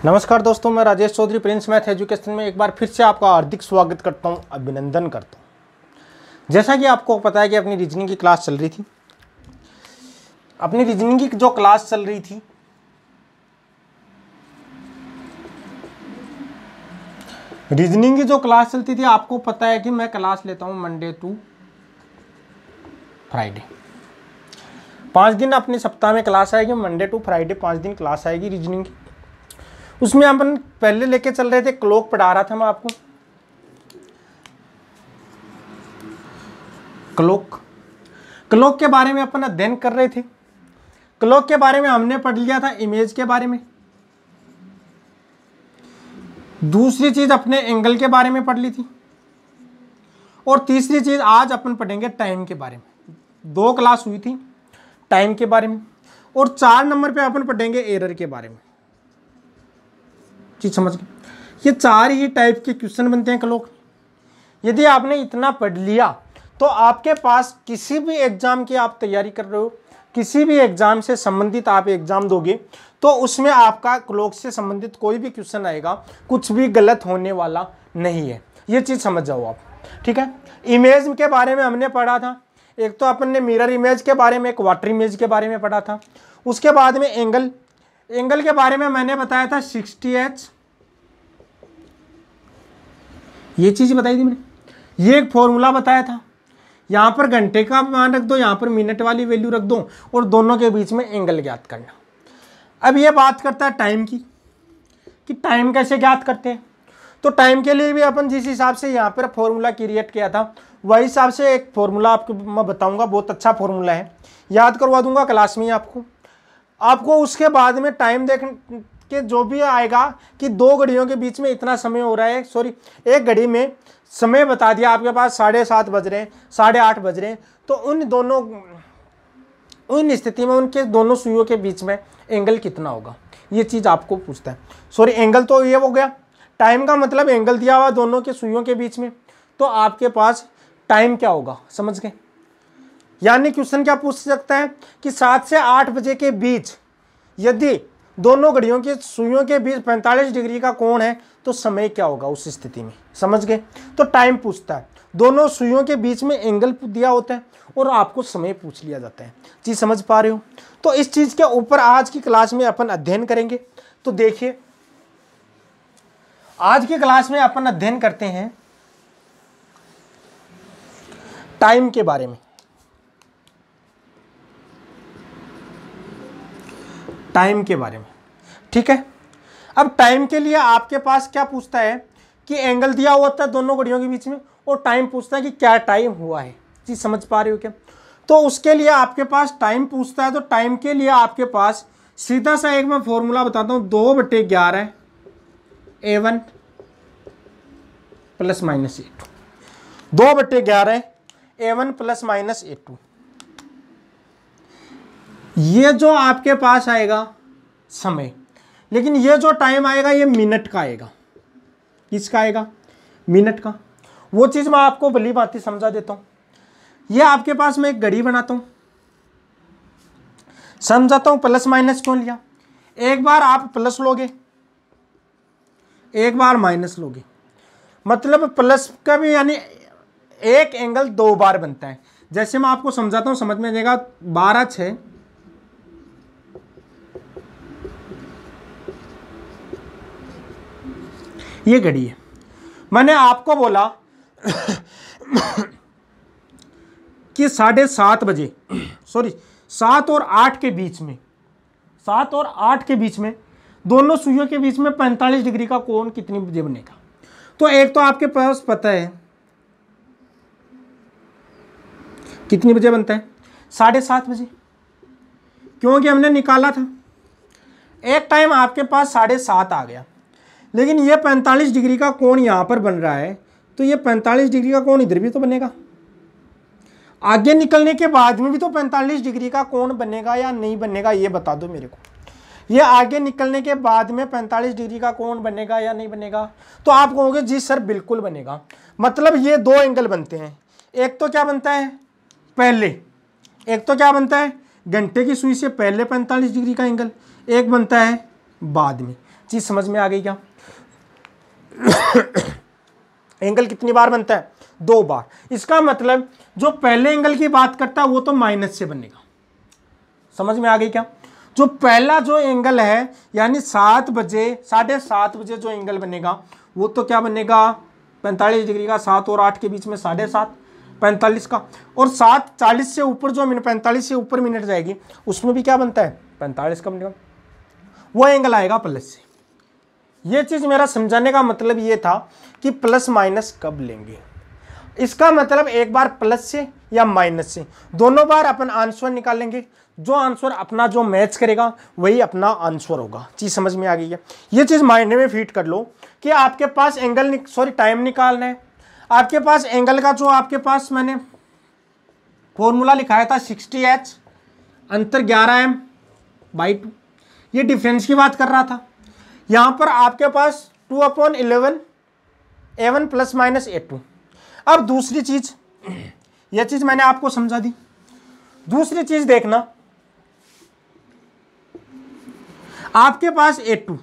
नमस्कार दोस्तों, मैं Rajesh Chaudhary Prince Math Education में एक बार फिर से आपका हार्दिक स्वागत करता हूं, अभिनंदन करता हूं। जैसा कि आपको पता है कि अपनी रीजनिंग की क्लास चल रही थी। अपनी रीजनिंग की जो क्लास चल रही थी, रीजनिंग की जो क्लास चलती थी, आपको पता है कि मैं क्लास लेता हूं मंडे टू फ्राइडे। 5 दिन अपने सप्ताह में क्लास आएगी, मंडे टू फ्राइडे 5 दिन क्लास आएगी रीजनिंग की। उसमें अपन पहले लेके चल रहे थे, क्लॉक पढ़ा रहा था मैं आपको। क्लॉक के बारे में अपन अध्ययन कर रहे थे। क्लॉक के बारे में हमने पढ़ लिया था इमेज के बारे में। दूसरी चीज अपने एंगल के बारे में पढ़ ली थी, और तीसरी चीज आज अपन पढ़ेंगे टाइम के बारे में। 2 क्लास हुई थी टाइम के बारे में, और 4 नंबर पे अपन पढ़ेंगे एरर के बारे में। चीज समझ गए? ये 4 ही टाइप के क्वेश्चन बनते हैं क्लॉक। यदि आपने इतना पढ़ लिया तो आपके पास किसी भी एग्जाम की आप तैयारी कर रहे हो, किसी भी एग्जाम से संबंधित आप एग्जाम दोगे तो उसमें आपका क्लॉक से संबंधित कोई भी क्वेश्चन आएगा, कुछ भी गलत होने वाला नहीं है। ये चीज समझ जाओ आप, ठीक है। इमेज के बारे में हमने पढ़ा था। एक तो अपन ने मिरर इमेज के बारे में, एक वाटर इमेज के बारे में पढ़ा था। उसके बाद में एंगल के बारे में मैंने बताया था 60H। ये चीज बताई थी मैंने। ये एक फॉर्मूला बताया था। यहां पर घंटे का मान रख दो, यहां पर मिनट वाली वैल्यू रख दो, और दोनों के बीच में एंगल ज्ञात करना। अब ये बात करता है टाइम की, कि टाइम कैसे ज्ञात करते हैं। तो टाइम के लिए भी अपन जिस हिसाब से यहाँ पर फॉर्मूला क्रिएट किया था, वही हिसाब से एक फॉर्मूला आपको मैं बताऊंगा। बहुत अच्छा फॉर्मूला है, याद करवा दूंगा क्लास में आपको उसके बाद में टाइम देख के जो भी आएगा कि 2 घड़ियों के बीच में इतना समय हो रहा है, सॉरी एक घड़ी में समय बता दिया आपके पास 7:30 बज रहे हैं, 8:30 बज रहे हैं, तो उन स्थिति में उनके दोनों सुइयों के बीच में एंगल कितना होगा, ये चीज आपको पूछता है। सॉरी, एंगल तो ये हो गया, टाइम का मतलब एंगल दिया हुआ दोनों के सुइयों के बीच में, तो आपके पास टाइम क्या होगा, समझ गए। यानी क्वेश्चन क्या पूछ सकता है कि 7 से 8 बजे के बीच यदि दोनों घड़ियों की सुइयों के बीच 45 डिग्री का कोण है तो समय क्या होगा उस स्थिति में, समझ गए। तो टाइम पूछता है, दोनों सुइयों के बीच में एंगल दिया होता है, और आपको समय पूछ लिया जाता है। चीज समझ पा रहे हो? तो इस चीज के ऊपर आज की क्लास में अपन अध्ययन करेंगे। तो देखिए, आज की क्लास में अपन अध्ययन करते हैं टाइम के बारे में। टाइम के बारे में, ठीक है। अब टाइम के लिए आपके पास क्या पूछता है कि एंगल दिया हुआ था दोनों घड़ियों के बीच में, और टाइम पूछता है कि क्या टाइम हुआ है। चीज समझ पा रहे हो क्या? तो उसके लिए आपके पास टाइम पूछता है, तो टाइम के लिए आपके पास सीधा सा एक मैं फॉर्मूला बताता हूं, 2/11 A1 + -A2। 2/11 A1 + -A2। ये जो आपके पास आएगा समय, लेकिन ये जो टाइम आएगा ये मिनट का आएगा। किसका आएगा? मिनट का। वो चीज मैं आपको भली भांति समझा देता हूं। ये आपके पास मैं एक घड़ी बनाता हूं, समझाता हूं प्लस माइनस क्यों लिया। एक बार आप प्लस लोगे, एक बार माइनस लोगे, मतलब प्लस का भी, यानी एक एंगल 2 बार बनता है। जैसे मैं आपको समझाता हूं, समझ में आ जाएगा। 12/6 ये घड़ी है। मैंने आपको बोला कि 7:30 बजे, सॉरी 7 और 8 के बीच में, 7 और 8 के बीच में दोनों सुइयों के बीच में 45 डिग्री का कोण कितनी बजे बनेगा। तो एक तो आपके पास पता है कितनी बजे बनता है, 7:30 बजे, क्योंकि हमने निकाला था। एक टाइम आपके पास 7:30 आ गया, लेकिन ये 45 डिग्री का कोण यहां पर बन रहा है, तो ये 45 डिग्री का कोण इधर भी तो बनेगा। आगे निकलने के बाद में भी तो 45 डिग्री का कोण बनेगा या नहीं बनेगा, ये बता दो मेरे को। ये आगे निकलने के बाद में 45 डिग्री का कोण बनेगा या नहीं बनेगा? तो आप कहोगे जी सर बिल्कुल बनेगा। मतलब ये 2 एंगल बनते हैं। एक तो क्या बनता है पहले, एक तो क्या बनता है घंटे की सुई से पहले 45 डिग्री का एंगल, एक बनता है बाद में। चीज समझ में आ गई क्या? एंगल कितनी बार बनता है? 2 बार। इसका मतलब जो पहले एंगल की बात करता है वो तो माइनस से बनेगा। समझ में आ गई क्या? जो पहला जो एंगल है यानी 7 बजे 7:30 बजे जो एंगल बनेगा वो तो क्या बनेगा? 45 डिग्री का। 7 और 8 के बीच में 7:30, 45 का। और 7:40 से ऊपर जो 45 से ऊपर मिनट जाएगी उसमें भी क्या बनता है? 45 का बनेगा। वो एंगल आएगा प्लस से। ये चीज मेरा समझाने का मतलब ये था कि प्लस माइनस कब लेंगे। इसका मतलब एक बार प्लस से या माइनस से, दोनों बार अपन आंसर निकालेंगे। जो आंसर अपना जो मैच करेगा वही अपना आंसर होगा। चीज समझ में आ गई है? ये चीज माइंड में फिट कर लो कि आपके पास एंगल टाइम निकालना है। आपके पास एंगल का जो आपके पास मैंने फॉर्मूला लिखाया था 60h, अंतर 11m/2, ये डिफरेंस की बात कर रहा था। यहां पर आपके पास 2/11 a1 ± a2। अब दूसरी चीज, यह चीज मैंने आपको समझा दी। दूसरी चीज देखना, आपके पास a2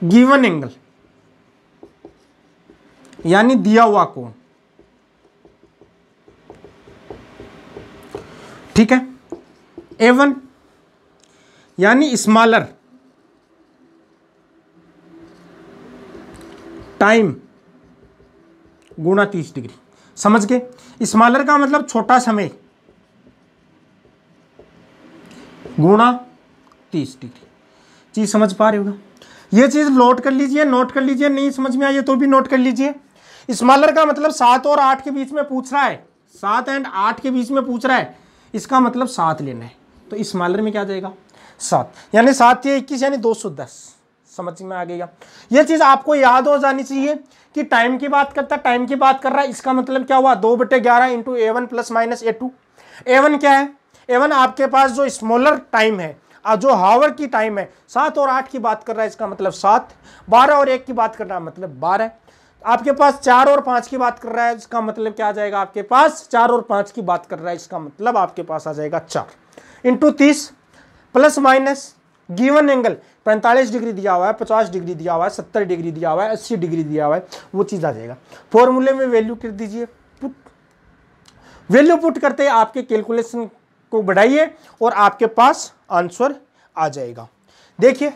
गिवन एंगल यानी दिया हुआ कोण, ठीक है। a1 यानी स्मॉलर टाइम गुणा 30 डिग्री। समझ गए? स्मॉलर का मतलब छोटा समय गुणा 30 डिग्री। चीज समझ पा रहे होगा? ये चीज नोट कर लीजिए, नोट कर लीजिए। नहीं समझ में आई तो भी नोट कर लीजिए। स्मॉलर का मतलब 7 और 8 के बीच में पूछ रहा है, 7 और 8 के बीच में पूछ रहा है, इसका मतलब 7 लेना है। तो स्मॉलर में क्या आ जाएगा? 7, यानी 7 या 21 यानी 210। समझ में आ गया? ये चीज आपको याद हो जानी चाहिए कि टाइम की बात करता, टाइम की बात कर रहा है। इसका मतलब क्या हुआ? 2/11 इंटू a1 ± a2। a1 क्या है? a1 आपके पास जो स्मॉलर टाइम है, जो हावर की टाइम है, 7 और 8 की बात कर रहा है, इसका मतलब 7। 12 और 1 की बात कर रहा है, मतलब 12। आपके पास 4 और 5 की बात कर रहा है, इसका मतलब क्या आ जाएगा? आपके पास 4 और 5 की बात कर रहा है, इसका मतलब आपके पास आ जाएगा 4 into 30 plus minus given angle 45 degree दिया हुआ है, 50 डिग्री दिया हुआ है, 70 डिग्री दिया हुआ है, 80 डिग्री दिया हुआ है, वो चीज आ जाएगा। फॉर्मूले में वैल्यू कर दीजिए पुट। वैल्यू पुट करते हैं आपके कैलकुलेशन को बढ़ाइए और आपके पास आंसर आ जाएगा। देखिए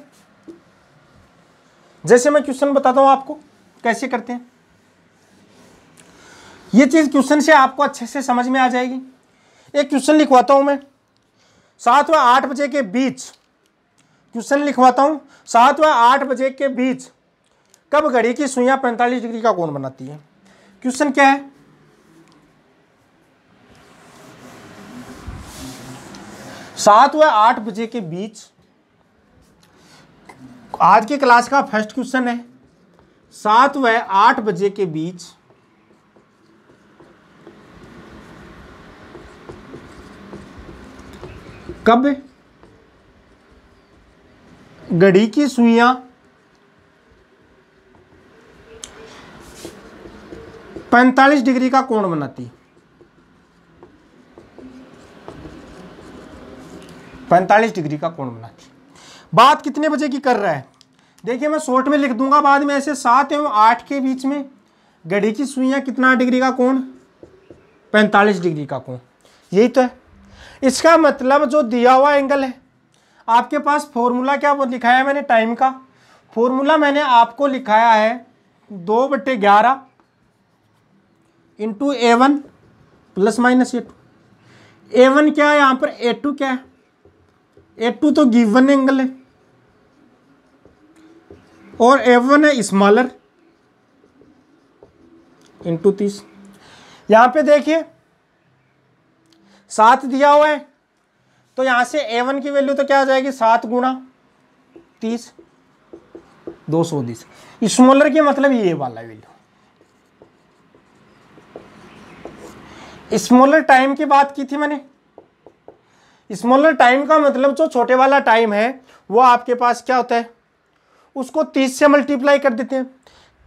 जैसे मैं क्वेश्चन बताता हूं आपको कैसे करते हैं। ये चीज क्वेश्चन से आपको अच्छे से समझ में आ जाएगी। एक क्वेश्चन लिखवाता हूं मैं, 7 व 8 बजे के बीच, क्वेश्चन लिखवाता हूं, 7 व 8 बजे के बीच कब घड़ी की सुइयां 45 डिग्री का कोण बनाती है। क्वेश्चन क्या है? 7 व 8 बजे के बीच, आज की क्लास का फर्स्ट क्वेश्चन है। 7 व 8 बजे के बीच कब घड़ी की सुइयां 45 डिग्री का कोण बनाती? 45 डिग्री का कोण बनाती। बात कितने बजे की कर रहा है? देखिए मैं शॉर्ट में लिख दूंगा बाद में ऐसे, 7 एवं 8 के बीच में घड़ी की सुइयां कितना डिग्री का कोण? 45 डिग्री का कोण। यही तो है। इसका मतलब जो दिया हुआ एंगल है, आपके पास फॉर्मूला क्या लिखाया है मैंने? टाइम का फॉर्मूला मैंने आपको लिखाया है 2/11 इंटू a1 ± a2। a1 क्या है यहां पर? a2 क्या है? a2 तो गिवन एंगल है और a1 है स्मॉलर इंटू 30। यहां पे देखिए 7 दिया हुआ है तो यहां से a1 की वैल्यू तो क्या आ जाएगी? 7 गुणा 30, 220। स्मॉलर की मतलब ये वाला वैल्यू। स्मॉलर टाइम की बात की थी मैंने। स्मॉलर टाइम का मतलब जो छोटे वाला टाइम है वो आपके पास क्या होता है? उसको 30 से मल्टीप्लाई कर देते हैं।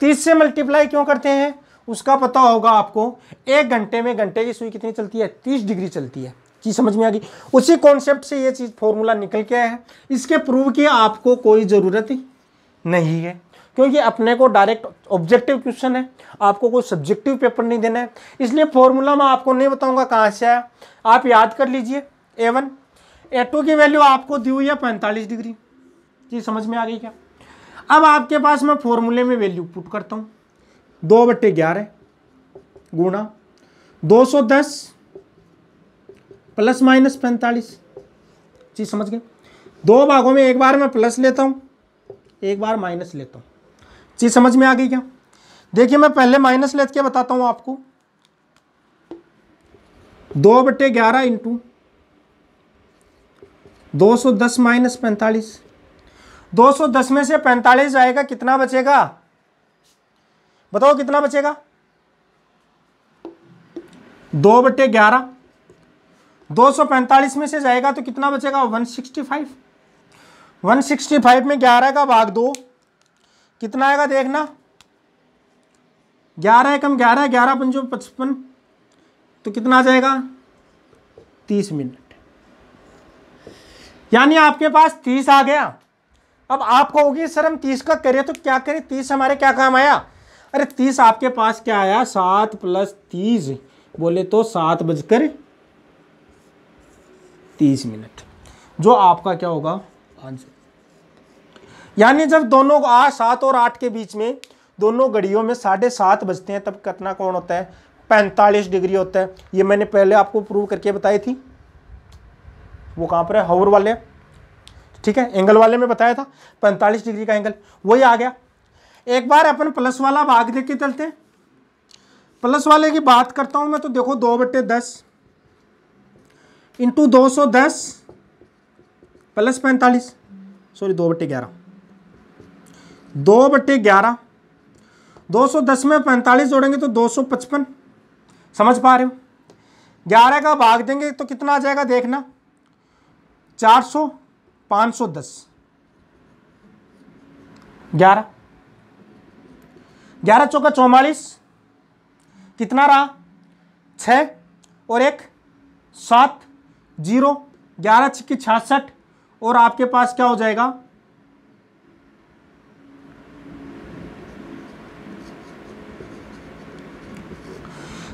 30 से मल्टीप्लाई क्यों करते हैं? उसका पता होगा आपको। 1 घंटे में घंटे की सुई कितनी चलती है? 30 डिग्री चलती है। चीज समझ में आ गई। उसी कॉन्सेप्ट से ये चीज फॉर्मूला निकल के आया है। इसके प्रूव की आपको कोई जरूरत ही नहीं है, क्योंकि अपने को डायरेक्ट ऑब्जेक्टिव क्वेश्चन है, आपको कोई सब्जेक्टिव पेपर नहीं देना है। इसलिए फॉर्मूला मैं आपको नहीं बताऊंगा कहाँ से आया, आप याद कर लीजिए। A1 A2 की वैल्यू आपको दी हुई है 45 डिग्री। जी समझ में आ गई क्या? अब आपके पास मैं फॉर्मूले में वैल्यू पुट करता हूँ, 2/11 गुणा 210 प्लस माइनस 45। जी समझ गए? दो भागों में एक बार मैं प्लस लेता हूँ, एक बार माइनस लेता हूँ। चीज समझ में आ गई क्या? देखिए मैं पहले माइनस लेते के बताता हूँ आपको। 2/11 इंटू 210 माइनस 45। 210 में से 45 जाएगा, कितना बचेगा? बताओ कितना बचेगा? 2/11। 245 में से जाएगा तो कितना बचेगा? 165। 165 में 11 का भाग 2 कितना आएगा देखना। 11 कम 11, 11 पंजो 55, तो कितना आ जाएगा? 30 मिनट। यानी आपके पास 30 आ गया। अब आप कहोगे सर हम 30 का करें तो क्या करें, 30 हमारे क्या काम आया? अरे 30 आपके पास क्या आया? 7 + 30 बोले तो 7:30 मिनट, जो आपका क्या होगा? आंसर। यानी जब दोनों 7 और 8 के बीच में दोनों घड़ियों में 7:30 बजते हैं, तब कितना कोण होता है? 45 डिग्री होता है। ये मैंने पहले आपको प्रूव करके बताई थी। वो कहां पर है? हावर वाले, ठीक है, एंगल वाले में बताया था 45 डिग्री का एंगल, वही आ गया। एक बार अपन प्लस वाला भाग देख के चलते हैं। प्लस वाले की बात करता हूं मैं, तो देखो 2/10 इंटू 210 प्लस 45, सॉरी 2/11। 2/11, 210 में 45 जोड़ेंगे तो 255। समझ पा रहे हो? 11 का भाग देंगे तो कितना आ जाएगा देखना। 400, 510, 11 11 चौका 44, कितना रहा? 6 और 1 7, 0, 11 छक्के 66, और आपके पास क्या हो जाएगा?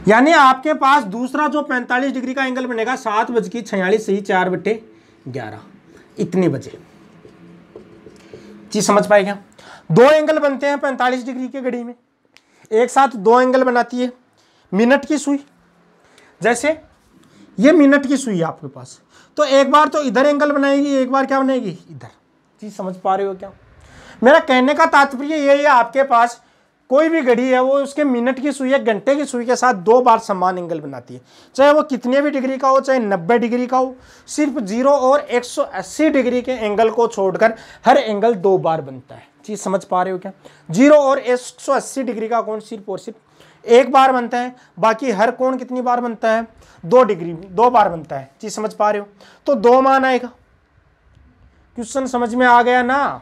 यानी आपके पास दूसरा जो 45 डिग्री का एंगल बनेगा 7:46 सही 4/11 इतने बजे। चीज समझ पाएगा? दो एंगल बनते हैं 45 डिग्री के घड़ी में, एक साथ दो एंगल बनाती है मिनट की सुई। जैसे ये मिनट की सुई है आपके पास, तो एक बार तो इधर एंगल बनाएगी, एक बार क्या बनाएगी? इधर। चीज समझ पा रहे हो क्या? मेरा कहने का तात्पर्य ये है, आपके पास कोई भी घड़ी है, वो उसके मिनट की सुई या घंटे की सुई के साथ दो बार समान एंगल बनाती है, चाहे वो कितने भी डिग्री का हो, चाहे 90 डिग्री का हो। सिर्फ 0 और 180 डिग्री के एंगल को छोड़कर हर एंगल दो बार बनता है। चीज समझ पा रहे हो क्या? 0 और 180 डिग्री का कोण सिर्फ और सिर्फ एक बार बनता है, बाकी हर कोण कितनी बार बनता है? 2 डिग्री, 2 बार बनता है। चीज समझ पा रहे हो? तो 2 मान आएगा। क्वेश्चन समझ में आ गया ना?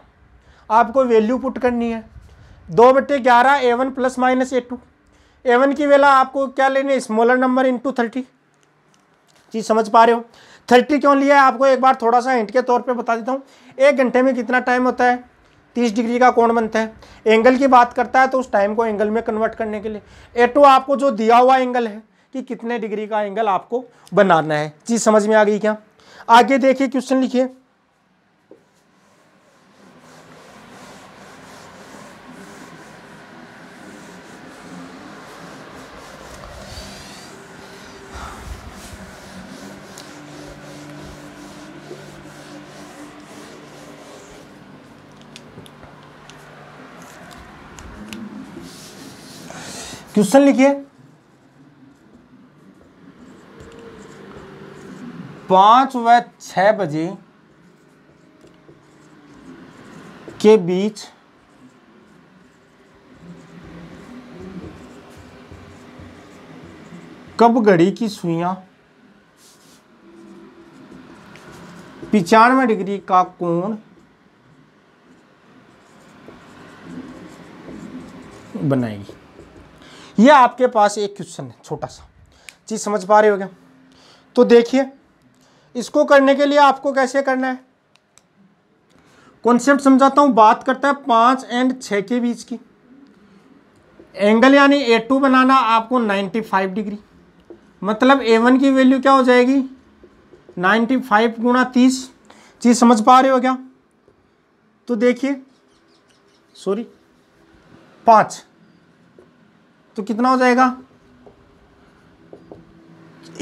आपको वैल्यू पुट करनी है। 2/11 A1 plus minus A2। A1 की वैल्यू आपको क्या लेनी है? Smaller number into 30। चीज समझ पा रहे हो? 30 क्यों लिया है आपको एक बार थोड़ा सा हिंट के तौर पे बता देता हूँ। 1 घंटे में कितना टाइम होता है? 30 डिग्री का कोण बनता है। एंगल की बात करता है तो उस टाइम को एंगल में कन्वर्ट करने के लिए A2 आपको जो दिया हुआ एंगल है कि कितने डिग्री का एंगल आपको बनाना है। चीज समझ में आ गई क्या? आगे देखिए, क्वेश्चन लिखिए। क्वेश्चन लिखिए। 5 व 6 बजे के बीच कब घड़ी की सुइयां 95 डिग्री का कोण बनाएगी? ये आपके पास एक क्वेश्चन है छोटा सा। चीज समझ पा रहे हो क्या? तो देखिए, इसको करने के लिए आपको कैसे करना है, कॉन्सेप्ट समझाता हूं। बात करता है 5 और 6 के बीच की एंगल यानी A2 बनाना आपको 95 डिग्री, मतलब A1 की वैल्यू क्या हो जाएगी 95 गुणा 30। चीज समझ पा रहे हो क्या? तो देखिए सॉरी 5 तो कितना हो जाएगा,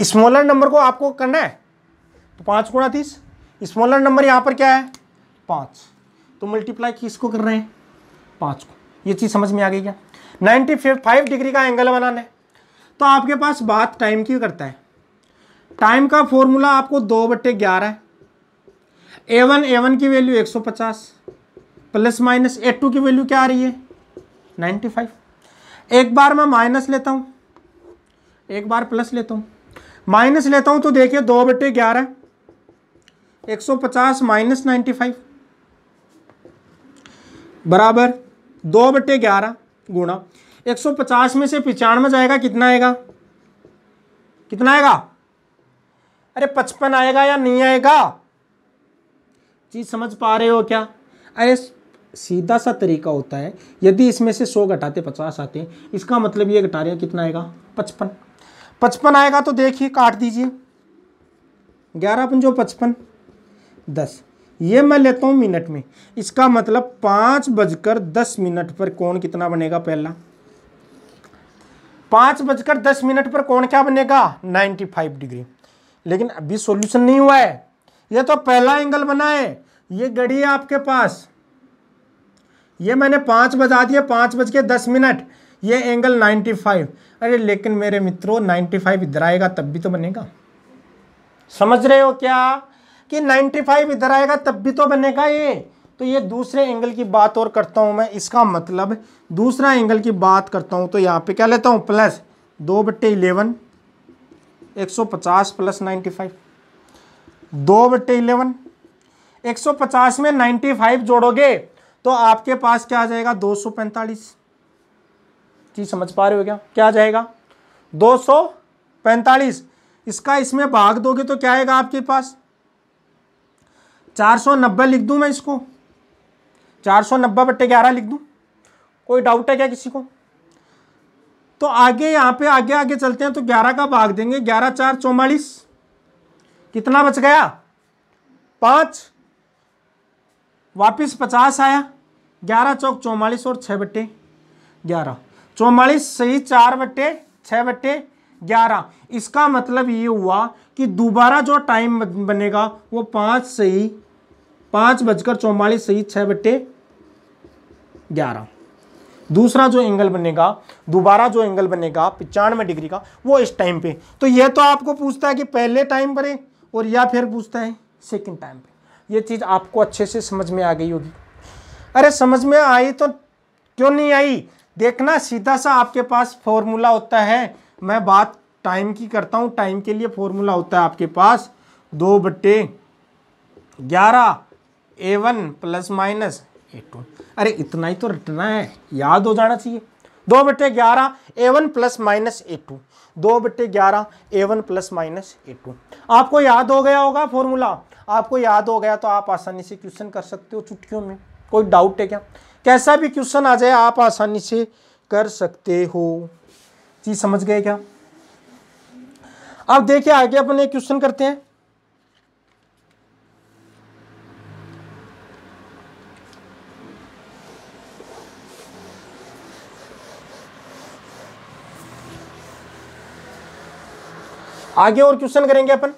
स्मॉलर नंबर को आपको करना है तो 5 गुणा 30, स्मॉलर नंबर यहां पर क्या है 5, तो मल्टीप्लाई किसको कर रहे हैं 5 को। ये चीज समझ में आ गई क्या? 95 डिग्री का एंगल बनाना है तो आपके पास बात टाइम की करता है। टाइम का फॉर्मूला आपको 2/11 है। A1 की वैल्यू 150 प्लस माइनस A2 की वैल्यू क्या आ रही है 95। एक बार मैं माइनस लेता हूं, एक बार प्लस लेता हूं, माइनस लेता हूं तो देखिए 2/11 150 माइनस 95 बराबर 2/11 गुणा 150 में से 95 जाएगा, कितना आएगा, कितना आएगा, अरे 55 आएगा या नहीं आएगा? चीज समझ पा रहे हो क्या? अरे सीधा सा तरीका होता है, यदि इसमें से 100 घटाते 50 आते हैं, इसका मतलब ये घटा रहे हैं, कितना आएगा 55 आएगा। तो देखिए काट दीजिए 11 पंजो 55 10, ये मैं लेता हूं मिनट में, इसका मतलब 5:10 पर कोण कितना बनेगा, पहला 5:10 पर कोण क्या बनेगा 95 डिग्री। लेकिन अभी सॉल्यूशन नहीं हुआ है, ये तो पहला एंगल बना है, ये घड़ी है आपके पास, ये मैंने 5 बजा दिया, 5:10, ये एंगल 95। अरे लेकिन मेरे मित्रों 95 इधर आएगा तब भी तो बनेगा, समझ रहे हो क्या कि 95 इधर आएगा तब भी तो बनेगा ये। तो ये दूसरे एंगल की बात और करता हूं मैं, इसका मतलब दूसरा एंगल की बात करता हूं तो यहां पे क्या लेता हूं प्लस 2/11 150 प्लस 95 2/11 150 में 95 जोड़ोगे तो आपके पास क्या आ जाएगा 245। चीज समझ पा रहे हो क्या? क्या आ जाएगा 245। इसका इसमें भाग दोगे तो क्या आएगा आपके पास 490 लिख दूं मैं इसको, 490/11 लिख दूं। कोई डाउट है क्या किसी को? तो आगे यहां पे आगे आगे चलते हैं तो 11 का भाग देंगे, 11 4 44, कितना बच गया 5, वापिस 50 आया, 11 चौक 44 और 6/11 44 सही 4/6/11। इसका मतलब ये हुआ कि दोबारा जो टाइम बनेगा वो 5 सही 5:44 सही 6/11। दूसरा जो एंगल बनेगा, दोबारा जो एंगल बनेगा 95 डिग्री का, वो इस टाइम पे। तो ये तो आपको पूछता है कि पहले टाइम पर और या फिर पूछता है सेकंड टाइम पे। ये चीज आपको अच्छे से समझ में आ गई होगी। अरे समझ में आई तो क्यों नहीं आई? देखना सीधा सा आपके पास फॉर्मूला होता है, मैं बात टाइम की करता हूं, टाइम के लिए फॉर्मूला होता है आपके पास 2/11 A1 प्लस माइनस A2। अरे इतना ही तो रटना है, याद हो जाना चाहिए। 2/11 A1 plus minus A2, 2/11 A1 plus minus A2। आपको याद हो गया होगा फॉर्मूला, आपको याद हो गया तो आप आसानी से क्वेश्चन कर सकते हो चुटकियों में। कोई डाउट है क्या? कैसा भी क्वेश्चन आ जाए आप आसानी से कर सकते हो। चीज समझ गए क्या? अब देखिए आगे अपन एक क्वेश्चन करते हैं। आगे और क्वेश्चन करेंगे अपन।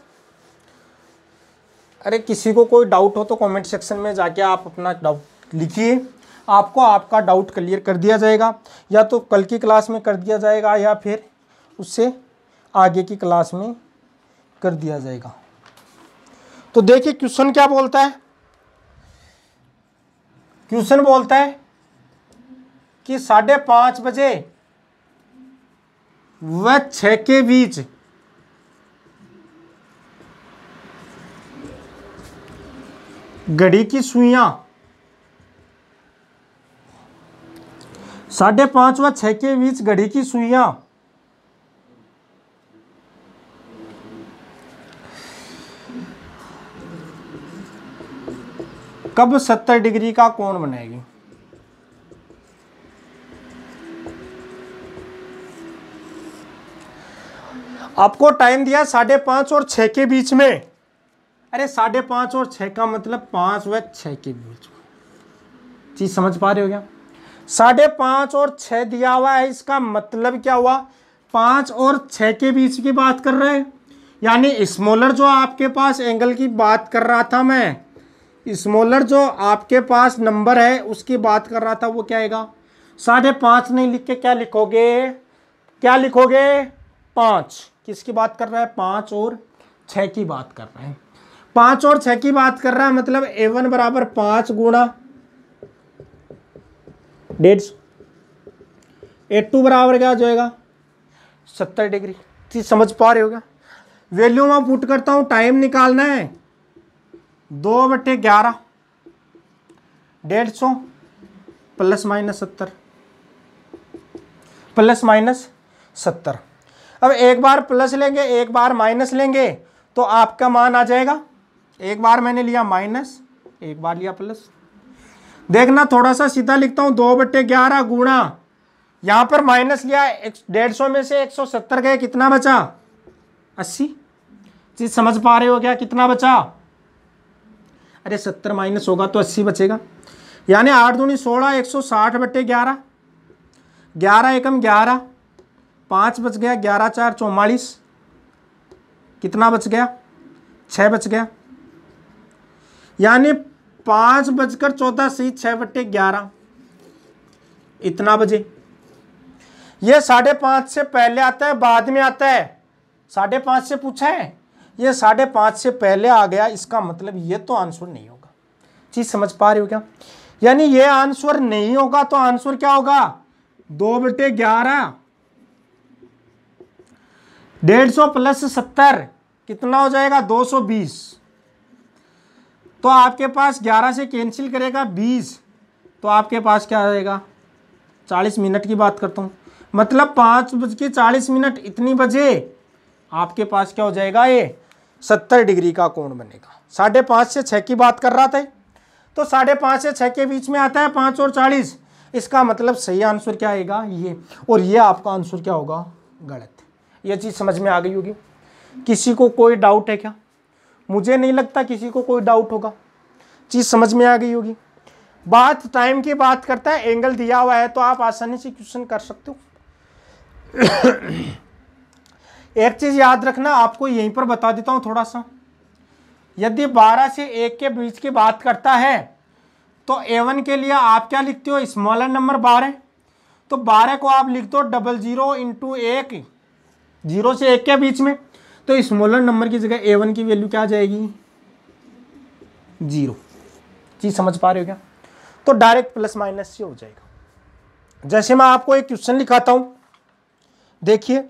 अरे किसी को कोई डाउट हो तो कमेंट सेक्शन में जाके आप अपना डाउट लिखिए, आपको आपका डाउट क्लियर कर दिया जाएगा, या तो कल की क्लास में कर दिया जाएगा या फिर उससे आगे की क्लास में कर दिया जाएगा। तो देखिए क्वेश्चन क्या बोलता है। क्वेश्चन बोलता है कि 5:30 बजे व 6 के बीच घड़ी की सुइयां 5:30 व 6 के बीच घड़ी की सुइयां कब 70 डिग्री का कोण बनाएगी? आपको टाइम दिया 5:30 और 6 के बीच में। अरे 5:30 और 6 का मतलब 5 व 6 के बीच में। चीज समझ पा रहे हो क्या? 5:30 और 6 दिया हुआ है, इसका मतलब क्या हुआ? 5 और 6 के बीच की बात कर रहे हैं। यानी स्मॉलर जो आपके पास एंगल की बात कर रहा था मैं, स्मॉलर जो आपके पास नंबर है उसकी बात कर रहा था, वो क्या आएगा? 5.5 नहीं लिख के क्या लिखोगे? क्या लिखोगे? 5। किसकी बात कर रहा है? 5 और 6 की बात कर रहे हैं। 5 और 6 की बात कर रहा है, मतलब A1 बराबर 5 गुणा 150। A2 बराबर क्या हो जाएगा? 70 डिग्री। चीज समझ पा रहे हो क्या? वैल्यू मैं पुट करता हूं, टाइम निकालना है 2/11 150 ±70 ±70। अब एक बार प्लस लेंगे एक बार माइनस लेंगे तो आपका मान आ जाएगा। एक बार मैंने लिया माइनस, एक बार लिया प्लस। देखना थोड़ा सा सीधा लिखता हूं, 2/11 गुणा, यहां पर माइनस लिया, 150 में से 170 गए, कितना बचा? 80। चीज समझ पा रहे हो क्या? कितना बचा? अरे 70 माइनस होगा तो 80 बचेगा। यानी 8 दूनी 16, 160/11, 11 एकम 11, 5 बच गया, 11 4 44, कितना बच गया? 6 बच गया। यानी 5:14 सही 6/11 इतना बजे। ये 5:30 से पहले आता है बाद में आता है? 5:30 से पूछा है, ये 5:30 से पहले आ गया, इसका मतलब ये तो आंसर नहीं होगा। चीज समझ पा रहे हो क्या? यानी ये आंसर नहीं होगा तो आंसर क्या होगा? 2/11 150 प्लस 70 कितना हो जाएगा? 220। तो आपके पास 11 से कैंसिल करेगा 20, तो आपके पास क्या आएगा? 40 मिनट की बात करता हूं, मतलब 5:40 इतनी बजे आपके पास क्या हो जाएगा? ये 70 डिग्री का कोण बनेगा। 5:30 से 6 की बात कर रहा था, तो 5:30 से 6 के बीच में आता है 5 और 40। इसका मतलब सही आंसर क्या आएगा? ये। और ये आपका आंसर क्या होगा? गलत। ये चीज समझ में आ गई होगी। किसी को कोई डाउट है क्या? मुझे नहीं लगता किसी को कोई डाउट होगा। चीज समझ में आ गई होगी। बात टाइम की बात करता है, एंगल दिया हुआ है तो आप आसानी से क्वेश्चन कर सकते हो। एक चीज याद रखना, आपको यहीं पर बता देता हूं थोड़ा सा। यदि 12 से 1 के बीच की बात करता है तो A1 के लिए आप क्या लिखते हो? स्मॉलर नंबर 12, तो 12 को आप लिख दो 00 × 1, 0 से 1 के बीच में, तो स्मॉलर नंबर की जगह A1 की वैल्यू क्या आ जाएगी? 0। चीज समझ पा रहे हो क्या? तो डायरेक्ट प्लस माइनस से हो जाएगा। जैसे मैं आपको एक क्वेश्चन लिखाता हूं, देखिए।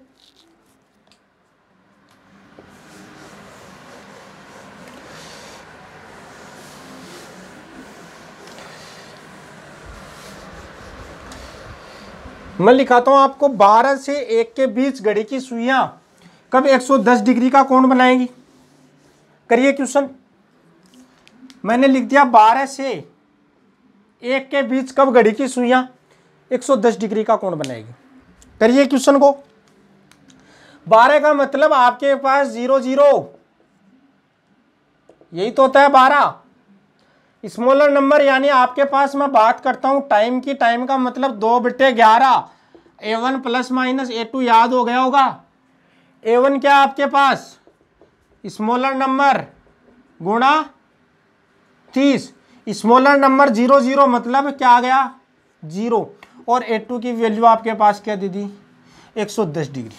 मैं लिखाता हूं आपको, 12 से 1 के बीच घड़ी की सुइयां कब 110 डिग्री का कोण बनाएगी? करिए क्वेश्चन। मैंने लिख दिया 12 से 1 के बीच कब घड़ी की सुइयां 110 डिग्री का कोण बनाएगी। करिए क्वेश्चन को। 12 का मतलब आपके पास 0 0, यही तो होता है 12। स्मॉलर नंबर यानी आपके पास मैं बात करता हूं टाइम की, टाइम का मतलब 2/11। A1 प्लस माइनस A2 याद हो गया होगा। A1 क्या आपके पास? स्मॉलर नंबर गुणा 30। स्मॉलर नंबर 0 0 मतलब क्या आ गया? 0। और A2 की वैल्यू आपके पास क्या दे दी? 110 डिग्री।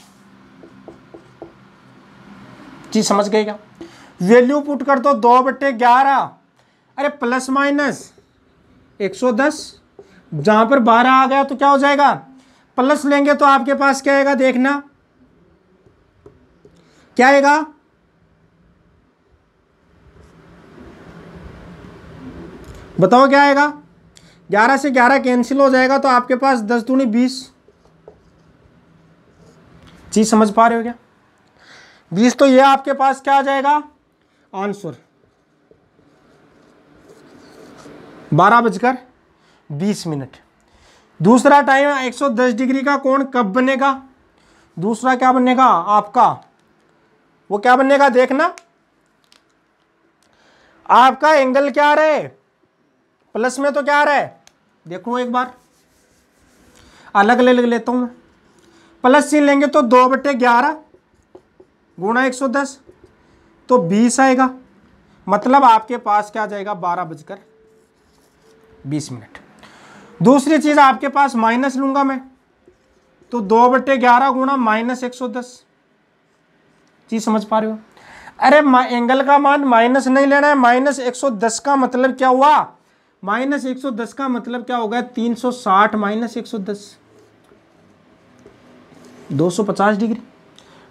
चीज समझ गए क्या? वैल्यू पुट कर दो 2/11, अरे प्लस माइनस 110, जहां पर 12 आ गया तो क्या हो जाएगा? प्लस लेंगे तो आपके पास क्या आएगा? देखना क्या आएगा? बताओ क्या आएगा? 11 से 11 कैंसिल हो जाएगा तो आपके पास 10 दूनी 20। चीज समझ पा रहे हो क्या? 20, तो ये आपके पास क्या आ जाएगा? आंसर। 12:20। दूसरा टाइम 110 डिग्री का कोण कब बनेगा, दूसरा क्या बनेगा आपका, वो क्या बनेगा देखना, आपका एंगल क्या आ रहा है, प्लस में तो क्या आ रहा है, देखो एक बार अलग ले लेता हूं मैं, प्लस चिन्ह लेंगे तो 2/11 गुणा 110 तो 20 आएगा, मतलब आपके पास क्या आ जाएगा 12:20। दूसरी चीज आपके पास माइनस लूंगा मैं, तो 2/11 गुणा -110। चीज समझ पा रहे हो, अरे एंगल का मान माइनस नहीं लेना है, -110 का मतलब क्या हुआ, -110 का मतलब क्या होगा 360 -110 250 डिग्री,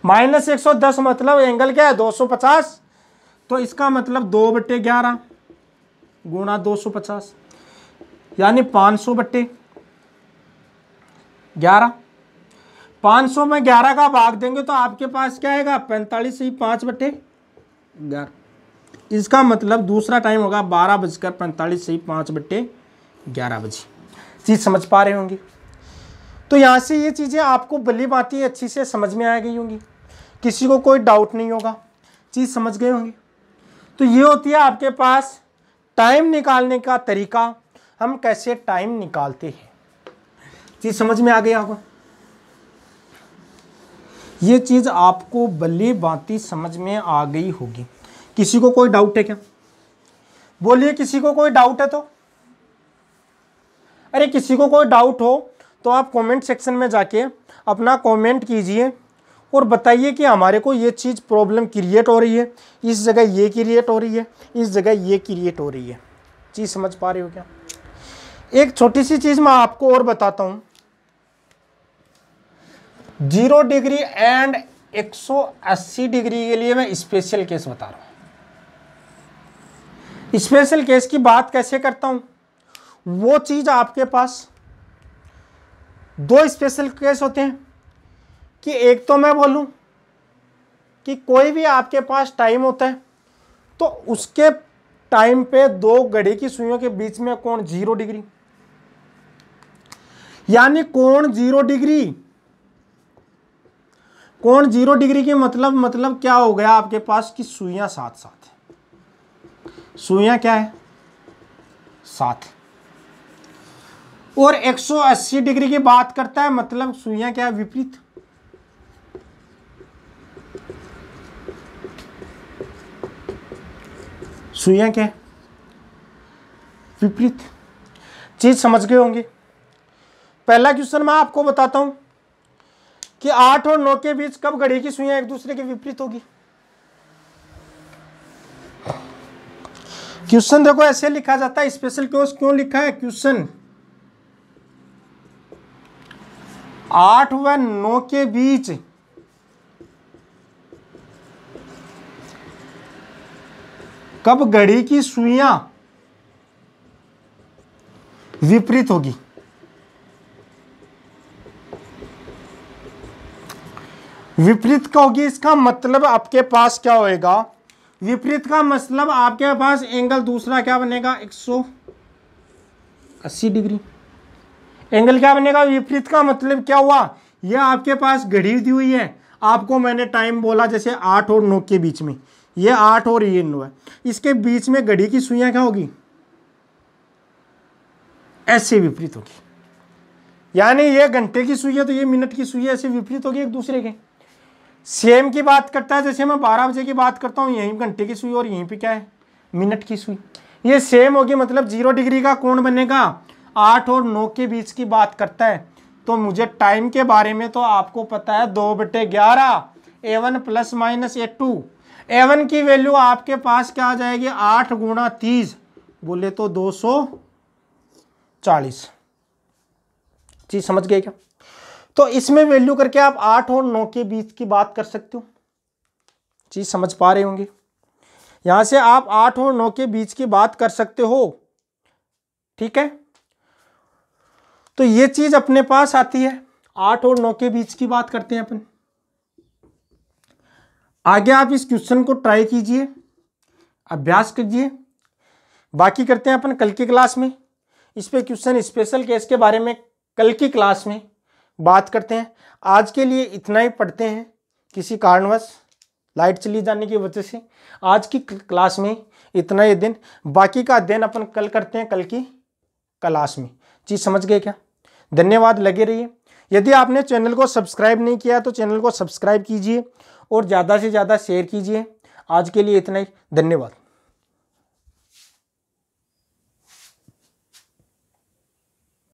-110 मतलब एंगल क्या है 250, तो इसका मतलब 2/11 गुणा 250 यानी 500/11। 500 में 11 का भाग देंगे तो आपके पास क्या आएगा 45 ही 5/11। इसका मतलब दूसरा टाइम होगा 12:45 ही 5/11 बजे। चीज समझ पा रहे होंगे, तो यहां से ये चीजें आपको भली भांति अच्छी से समझ में आ गई होंगी, किसी को कोई डाउट नहीं होगा, चीज समझ गए होंगे। तो ये होती है आपके पास टाइम निकालने का तरीका, हम कैसे टाइम निकालते हैं। चीज समझ में आ गई आपको, ये चीज आपको भली भांति समझ में आ गई होगी। किसी को कोई डाउट है क्या, बोलिए किसी को कोई डाउट है तो, अरे किसी को कोई डाउट हो तो आप कमेंट सेक्शन में जाके अपना कमेंट कीजिए और बताइए कि हमारे को ये चीज़ प्रॉब्लम क्रिएट हो रही है, इस जगह ये क्रिएट हो रही है, इस जगह ये क्रिएट हो रही है। चीज़ समझ पा रहे हो क्या। एक छोटी सी चीज़ मैं आपको और बताता हूँ, 0 डिग्री एंड 180 डिग्री के लिए मैं स्पेशल केस बता रहा हूँ। स्पेशल केस की बात कैसे करता हूँ, वो चीज़ आपके पास 2 स्पेशल केस होते हैं कि एक तो मैं बोलूं कि कोई भी आपके पास टाइम होता है तो उसके टाइम पे 2 घड़ी की सुइयों के बीच में कोण 0 डिग्री, यानी कोण 0 डिग्री, कोण 0 डिग्री की मतलब क्या हो गया आपके पास कि सुइयां साथ साथ है, सुइयां क्या है साथ, और 180 डिग्री की बात करता है मतलब सुइयां क्या है विपरीत। सुइयां क्या है विपरीत। चीज समझ गए होंगे। पहला क्वेश्चन मैं आपको बताता हूं कि 8 और 9 के बीच कब घड़ी की सुइयां एक दूसरे के विपरीत होगी। क्वेश्चन देखो ऐसे लिखा जाता है, स्पेशल केस क्यों लिखा है, क्वेश्चन 8 व 9 के बीच कब घड़ी की सुइयां विपरीत होगी। विपरीत का होगी, इसका मतलब आपके पास क्या होएगा, विपरीत का मतलब आपके पास एंगल दूसरा क्या बनेगा 180 डिग्री। एंगल क्या बनेगा विपरीत का मतलब क्या हुआ, यह आपके पास घड़ी दी हुई है, आपको मैंने टाइम बोला जैसे 8 और 9 के बीच में, ये 8 और ये 9 है, इसके बीच में घड़ी की सुइयां क्या होगी ऐसे विपरीत होगी, यानी ये घंटे की सुई है तो ये मिनट की सुई है, ऐसे विपरीत होगी एक दूसरे के। सेम की बात करता है, जैसे मैं 12 बजे की बात करता हूँ, यहीं घंटे की सुई और यहीं पे क्या है मिनट की सुई, ये सेम होगी, मतलब 0 डिग्री का कोण बनेगा। 8 और 9 के बीच की बात करता है, तो मुझे टाइम के बारे में तो आपको पता है 2/11 A1 + -A2। A1 की वैल्यू आपके पास क्या आ जाएगी 8 × 30 बोले तो 240। चीज समझ गए क्या। तो इसमें वैल्यू करके आप 8 और 9 के बीच की बात कर सकते हो। चीज समझ पा रहे होंगे, यहां से आप 8 और 9 के बीच की बात कर सकते हो, ठीक है। तो ये चीज अपने पास आती है, 8 और 9 के बीच की बात करते हैं अपन। आगे आप इस क्वेश्चन को ट्राई कीजिए, अभ्यास कीजिए, बाकी करते हैं अपन कल की क्लास में। इस पे क्वेश्चन स्पेशल केस के बारे में कल की क्लास में बात करते हैं। आज के लिए इतना ही पढ़ते हैं। किसी कारणवश लाइट चली जाने की वजह से आज की क्लास में इतना ही दिन, बाकी का अध्ययन अपन कल करते हैं कल की क्लास में। चीज़ समझ गए क्या? धन्यवाद, लगे रहिए। यदि आपने चैनल को सब्सक्राइब नहीं किया तो चैनल को सब्सक्राइब कीजिए और ज़्यादा से ज़्यादा शेयर कीजिए। आज के लिए इतना ही, धन्यवाद।